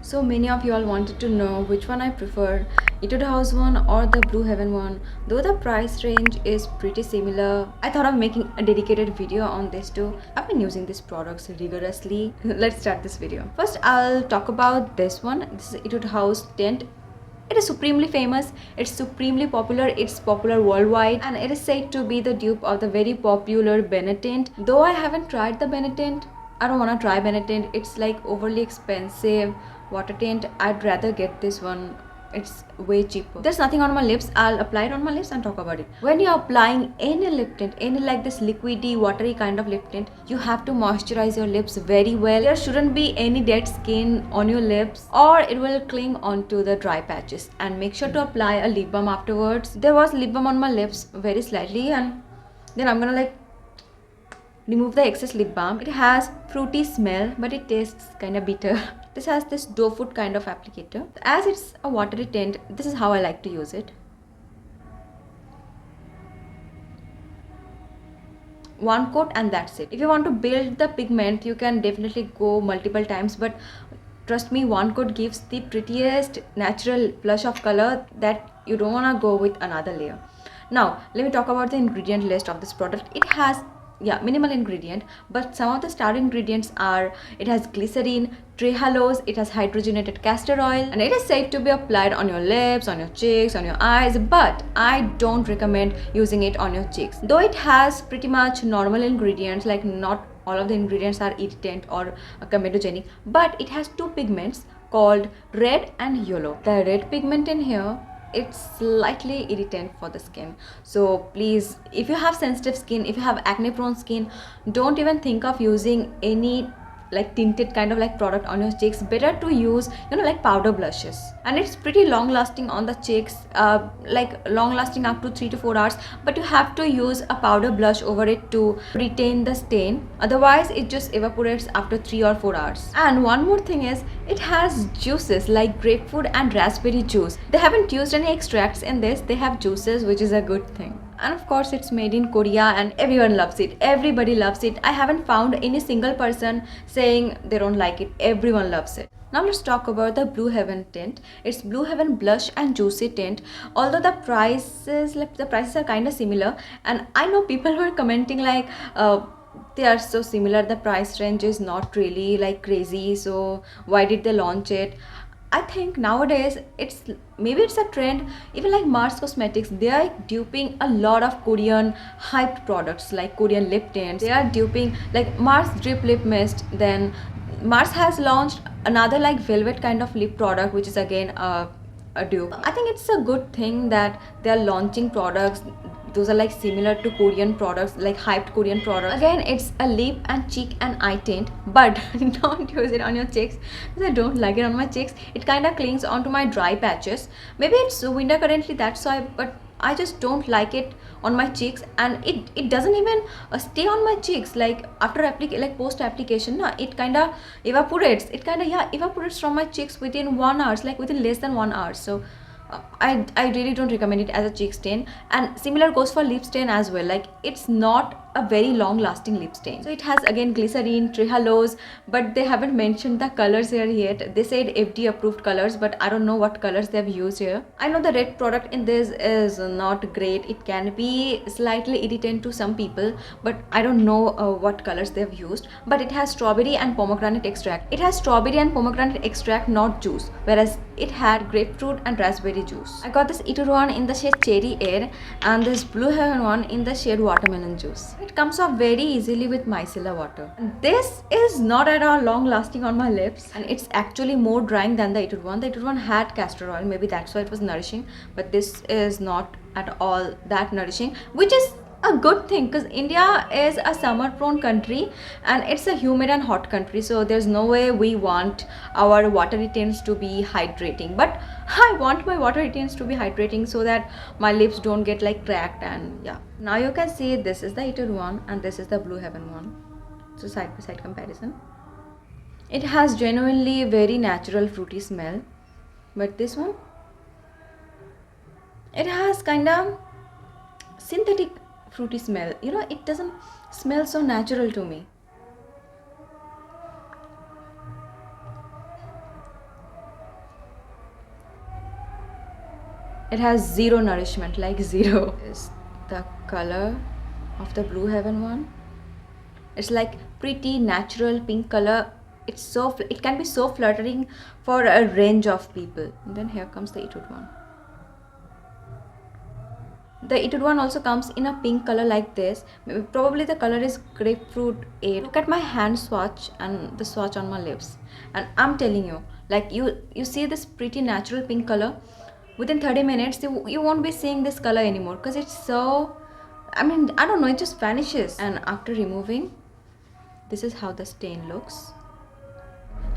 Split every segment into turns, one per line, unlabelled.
So many of you all wanted to know which one I prefer, Etude House one or the Blue Heaven one. Though the price range is pretty similar, I thought of making a dedicated video on this too. I've been using these products rigorously. Let's start this video. First, I'll talk about this one. This is Etude House Tint. It is supremely famous, it's supremely popular, it's popular worldwide, and it is said to be the dupe of the very popular Benetint. Though I haven't tried the Benetint, I don't want to try Benetint. It's like overly expensive water tint. I'd rather get this one. It's way cheaper. There's nothing on my lips. I'll apply it on my lips and talk about it. When you're applying any lip tint, any like this liquidy, watery kind of lip tint, you have to moisturize your lips very well. There shouldn't be any dead skin on your lips or it will cling onto the dry patches. And make sure to apply a lip balm afterwards. There was lip balm on my lips very slightly, and then I'm gonna remove the excess lip balm. It has fruity smell, but it tastes kind of bitter. This has this doe foot kind of applicator. As it's a watery tint, this is how I like to use it. One coat and that's it. If you want to build the pigment, you can definitely go multiple times, but trust me, one coat gives the prettiest natural blush of color that you don't want to go with another layer. Now, let me talk about the ingredient list of this product. It has minimal ingredient, but some of the star ingredients are: it has glycerin, trehalose, it has hydrogenated castor oil, and it is safe to be applied on your lips, on your cheeks, on your eyes, but I don't recommend using it on your cheeks. Though it has pretty much normal ingredients, like not all of the ingredients are irritant or comedogenic, but it has two pigments called red and yellow. The red pigment in here, it's slightly irritant for the skin, so please, if you have sensitive skin, if you have acne prone skin, don't even think of using any like tinted kind of like product on your cheeks. Better to use like powder blushes, and it's pretty long lasting on the cheeks, like long lasting up to 3 to 4 hours, but you have to use a powder blush over it to retain the stain, otherwise it just evaporates after 3 or 4 hours. And one more thing is, it has juices like grapefruit and raspberry juice. They haven't used any extracts in this, they have juices, which is a good thing. And of course, it's made in Korea and everyone loves it. Everybody loves it. I haven't found any single person saying they don't like it. Everyone loves it. Now let's talk about the Blue Heaven tint. It's Blue Heaven Blush and Juicy tint. Although the prices are kind of similar, and I know people were commenting like, they are so similar, the price range is not really like crazy, so why did they launch it? I think nowadays maybe it's a trend. Even like Mars Cosmetics, they are duping a lot of Korean hyped products like Korean lip tints. They are duping like Mars Drip Lip Mist. Then Mars has launched another like velvet kind of lip product, which is again a dupe. I think it's a good thing that they are launching products those are like similar to Korean products, like hyped Korean products. Again, it's a lip and cheek and eye tint, but don't use it on your cheeks because I don't like it on my cheeks. It kind of clings onto my dry patches. Maybe it's winter currently, that's why, but I just don't like it on my cheeks, and it doesn't even stay on my cheeks like after post application. It kind of evaporates. It kind of evaporates from my cheeks within 1 hour, like within less than 1 hour. So I really don't recommend it as a cheek stain, and similar goes for lip stain as well. Like it's not a very long lasting lip stain. So it has again glycerin, trehalose, but they haven't mentioned the colors here yet. They said FDA approved colors, but I don't know what colors they've used here. I know the red product in this is not great. It can be slightly irritant to some people, but I don't know what colors they've used. But it has strawberry and pomegranate extract. It has strawberry and pomegranate extract, not juice, whereas it had grapefruit and raspberry juice. I got this Etude one in the shade Cherry Air and this Blue Heaven one in the shade Watermelon Juice. It comes off very easily with micellar water. This is not at all long lasting on my lips, and it's actually more drying than the Etude one. The Etude one had castor oil, maybe that's why it was nourishing, but this is not at all that nourishing, which is a good thing because India is a summer prone country and it's a humid and hot country, so there's no way we want our watery tints to be hydrating, but I want my watery tints to be hydrating so that my lips don't get like cracked. And yeah, now you can see this is the Etude one and this is the Blue Heaven one, so side by side comparison. It has genuinely very natural fruity smell, but this one, it has kind of synthetic fruity smell. It doesn't smell so natural to me. It has zero nourishment, like zero. Is the color of the Blue Heaven one. It's like pretty natural pink color. It can be so flattering for a range of people. And then here comes the Etude one. The Etude one also comes in a pink color like this. Probably the color is grapefruit 8. Look at my hand swatch and the swatch on my lips. And I'm telling you, like you see this pretty natural pink color. Within 30 minutes, you won't be seeing this color anymore because it's so, I mean, I don't know, it just vanishes. And after removing, this is how the stain looks.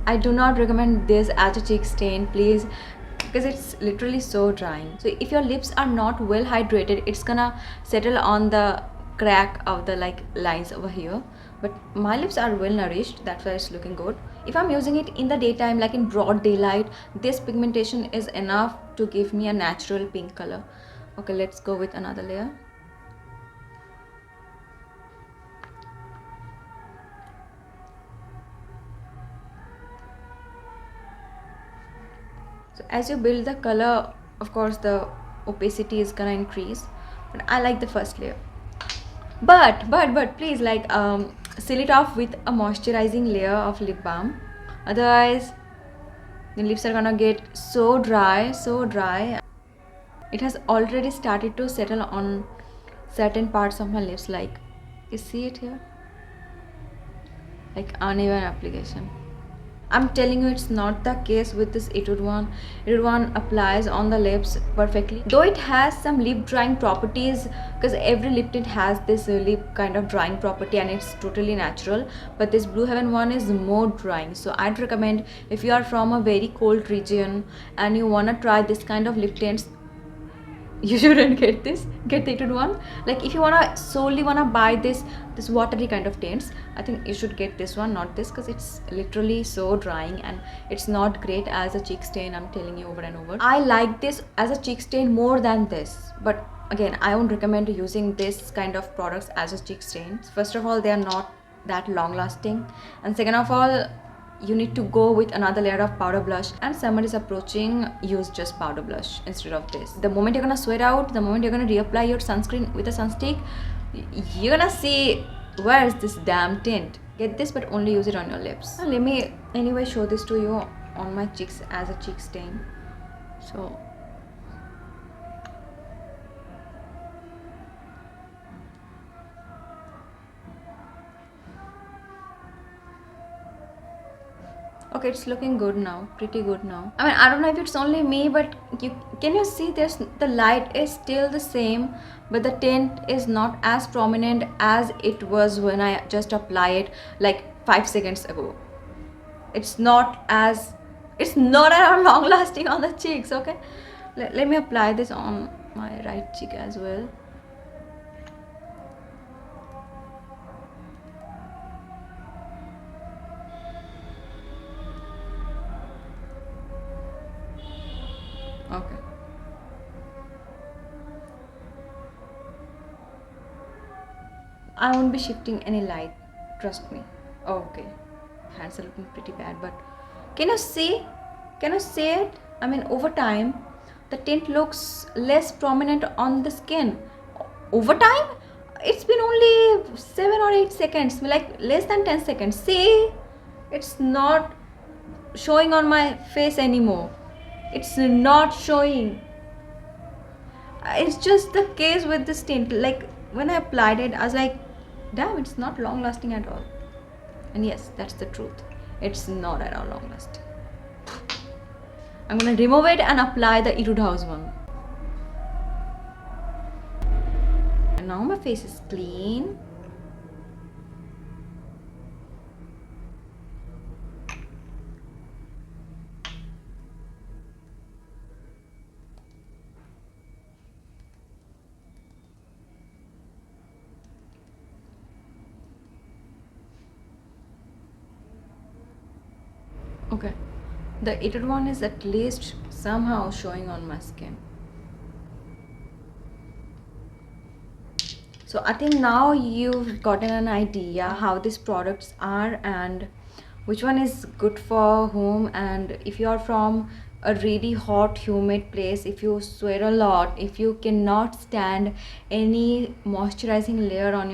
I do not recommend this as a cheek stain, please, because it's literally so drying. So if your lips are not well hydrated, it's gonna settle on the crack of the like lines over here. But my lips are well nourished, that's why it's looking good. If I'm using it in the daytime, like in broad daylight, this pigmentation is enough to give me a natural pink color. Okay, let's go with another layer. So as you build the color, of course the opacity is gonna increase, but I like the first layer. But please, like, seal it off with a moisturizing layer of lip balm. Otherwise the lips are gonna get so dry, so dry. It has already started to settle on certain parts of my lips, like you see it here, like uneven application. I'm telling you, it's not the case with this Etude one. Etude one applies on the lips perfectly. Though it has some lip drying properties, because every lip tint has this lip kind of drying property and it's totally natural. But this Blue Heaven one is more drying. So I'd recommend, if you are from a very cold region and you wanna try this kind of lip tints, you shouldn't get this. Get the Etude one. Like if you solely wanna buy this watery kind of tints, I think you should get this one, not this, because it's literally so drying and it's not great as a cheek stain. I'm telling you over and over. I like this as a cheek stain more than this, but again, I won't recommend using this kind of products as a cheek stain. First of all, they are not that long lasting, and second of all, you need to go with another layer of powder blush, and summer is approaching, use just powder blush instead of this. The moment you're gonna sweat out, the moment you're gonna reapply your sunscreen with a sunstick, you're gonna see, where is this damn tint? Get this, but only use it on your lips. Let me anyway show this to you on my cheeks as a cheek stain. So okay, it's looking good now, pretty good now. I mean, I don't know if it's only me, but can you see the light is still the same, but the tint is not as prominent as it was when I just applied it like 5 seconds ago. It's not as long lasting on the cheeks. Okay, let me apply this on my right cheek as well. Okay. I won't be shifting any light, trust me. Okay, hands are looking pretty bad, but can you see? Can you see it? I mean, over time, the tint looks less prominent on the skin. Over time, it's been only 7 or 8 seconds, like less than 10 seconds. See, it's not showing on my face anymore. It's not showing. It's just the case with this tint. Like when I applied it, I was like, damn, it's not long lasting at all. And yes, that's the truth. It's not at all long lasting. I'm gonna remove it and apply the Etude House one. And now my face is clean. Okay, the Etude one is at least somehow showing on my skin. So I think now you've gotten an idea how these products are and which one is good for whom. And if you are from a really hot humid place, if you sweat a lot, if you cannot stand any moisturizing layer on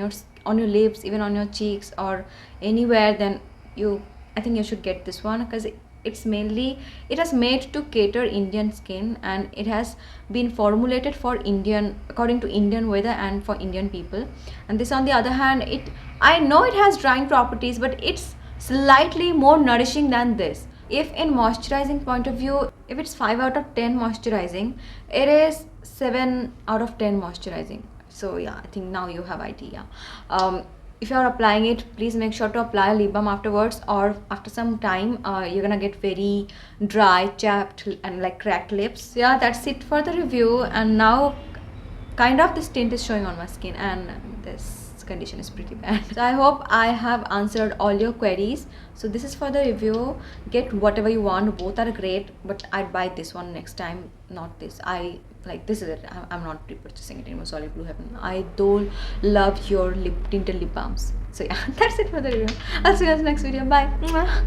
your lips, even on your cheeks or anywhere, then I think you should get this one, because it has made to cater Indian skin, and it has been formulated for Indian, according to Indian weather and for Indian people. And this, on the other hand, I know it has drying properties, but it's slightly more nourishing than this. If in moisturizing point of view, if it's 5 out of 10 moisturizing, it is 7 out of 10 moisturizing. So yeah, I think now you have idea. If you are applying it, please make sure to apply a lip balm afterwards, or after some time you're gonna get very dry, chapped and like cracked lips. Yeah, that's it for the review. And now kind of this tint is showing on my skin, and this condition is pretty bad. So I hope I have answered all your queries. So this is for the review. Get whatever you want, both are great, but I'd buy this one next time, not this. I like this is it. I'm not repurchasing it anymore. Solid Blue Heaven. I don't love your tinted lip balms. So yeah, that's it for the review. I'll see you guys next video. Bye.